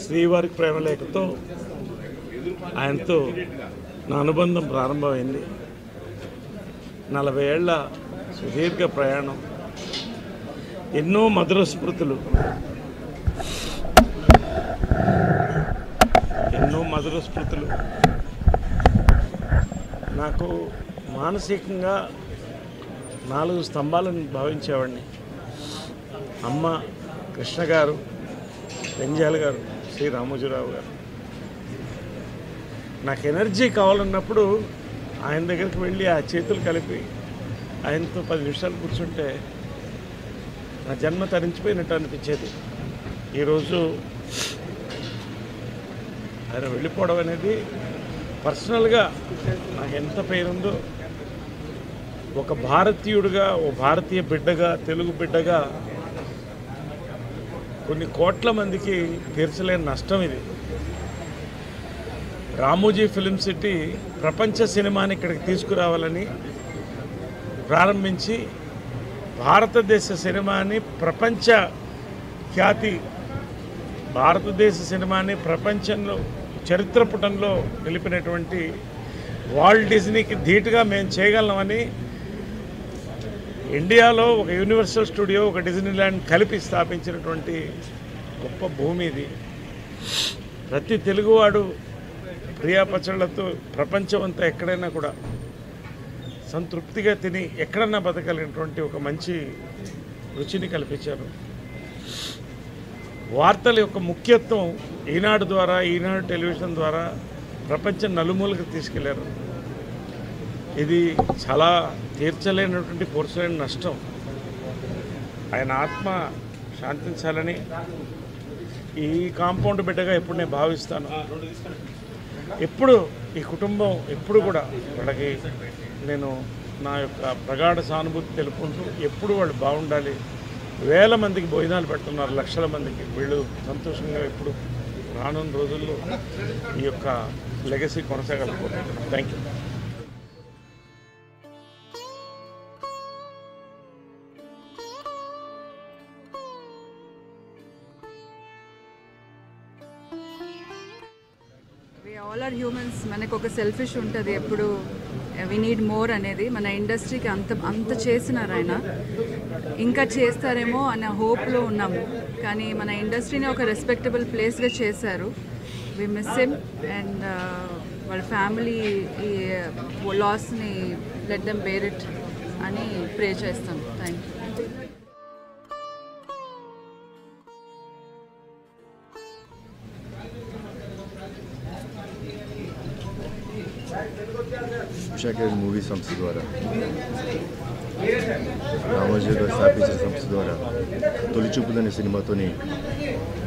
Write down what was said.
శ్రీవారి ప్రేమలేఖతో ఆయనతో నా అనుబంధం ప్రారంభమైంది. 40 ఏళ్ల సుదీర్ఘ ప్రయాణం, ఎన్నో మధుర స్మృతులు, నాకు మానసికంగా 4 స్తంభాలను భావించేవాడిని. అమ్మ కృష్ణ గారు, పెంజాల గారు, శ్రీ రామోజీరావు గారు. నాకు ఎనర్జీ కావాలన్నప్పుడు ఆయన దగ్గరికి వెళ్ళి ఆ చేతులు కలిపి ఆయనతో 10 నిమిషాలు కూర్చుంటే నా జన్మ తరించిపోయినట్టు అనిపించేది. ఈరోజు ఆయన వెళ్ళిపోవడం అనేది పర్సనల్గా నాకు ఎంత పేరుందో, ఒక భారతీయుడిగా, ఓ భారతీయ బిడ్డగా, తెలుగు బిడ్డగా కొన్ని కోట్ల మందికి తీర్చలేని నష్టం ఇది. రామోజీ ఫిలిం సిటీ ప్రపంచ సినిమాని ఇక్కడికి తీసుకురావాలని ప్రారంభించి భారతదేశ సినిమాని ప్రపంచ ఖ్యాతి, భారతదేశ సినిమాని ప్రపంచంలో చరిత్ర పుటంలో నిలిపినటువంటి వాల్ట్ డిజ్నీకి ధీటుగా మేము చేయగలమని ఇండియాలో ఒక యూనివర్సల్ స్టూడియో, ఒక డిజ్నీల్యాండ్ కలిపి స్థాపించినటువంటి గొప్ప భూమి ఇది. ప్రతి తెలుగువాడు ప్రియా పచ్చళ్ళతో ప్రపంచం అంతా ఎక్కడైనా కూడా సంతృప్తిగా తిని ఎక్కడన్నా బతకలిగినటువంటి ఒక మంచి రుచిని కల్పించారు. వార్తల యొక్క ముఖ్యత్వం ఈనాడు ద్వారా, ఈనాడు టెలివిజన్ ద్వారా ప్రపంచం నలుమూలకు తీసుకెళ్లారు. ఇది చాలా తీర్చలేనటువంటి పూర్చలేని నష్టం. ఆయన ఆత్మ శాంతించాలని ఈ కాంపౌండ్ బిడ్డగా ఎప్పుడు నేను భావిస్తాను. ఎప్పుడు ఈ కుటుంబం ఎప్పుడు కూడా వాళ్ళకి నేను నా యొక్క ప్రగాఢ సానుభూతి తెలుపుకుంటూ ఎప్పుడు వాళ్ళు బాగుండాలి. వేల మందికి భోజనాలు పెడుతున్నారు, లక్షల మందికి. వీళ్ళు సంతోషంగా ఎప్పుడు రానున్న రోజుల్లో ఈ యొక్క లెగసీ కొనసాగలుగుతారు. Thank you. All are humans. మనకు ఒక సెల్ఫిష్ ఉంటుంది ఎప్పుడు, వి నీడ్ మోర్ అనేది. మన ఇండస్ట్రీకి అంత చేసినారు ఆయన, ఇంకా చేస్తారేమో అన్న హోప్లో ఉన్నాము. కానీ మన ఇండస్ట్రీని ఒక రెస్పెక్టబుల్ ప్లేస్గా చేశారు. వి మిస్ హిమ్ అండ్ వాళ్ళ ఫ్యామిలీ ఈ లాస్ని లెట్ దెమ్ బేర్ ఇట్ అని ప్రే చేస్తాం. Thank you. ఉషా మూవీ సంస్థ ద్వారా, రామోజీ గారు స్థాపించిన సంస్థ ద్వారా తొలి చూపులనే సినిమాతోని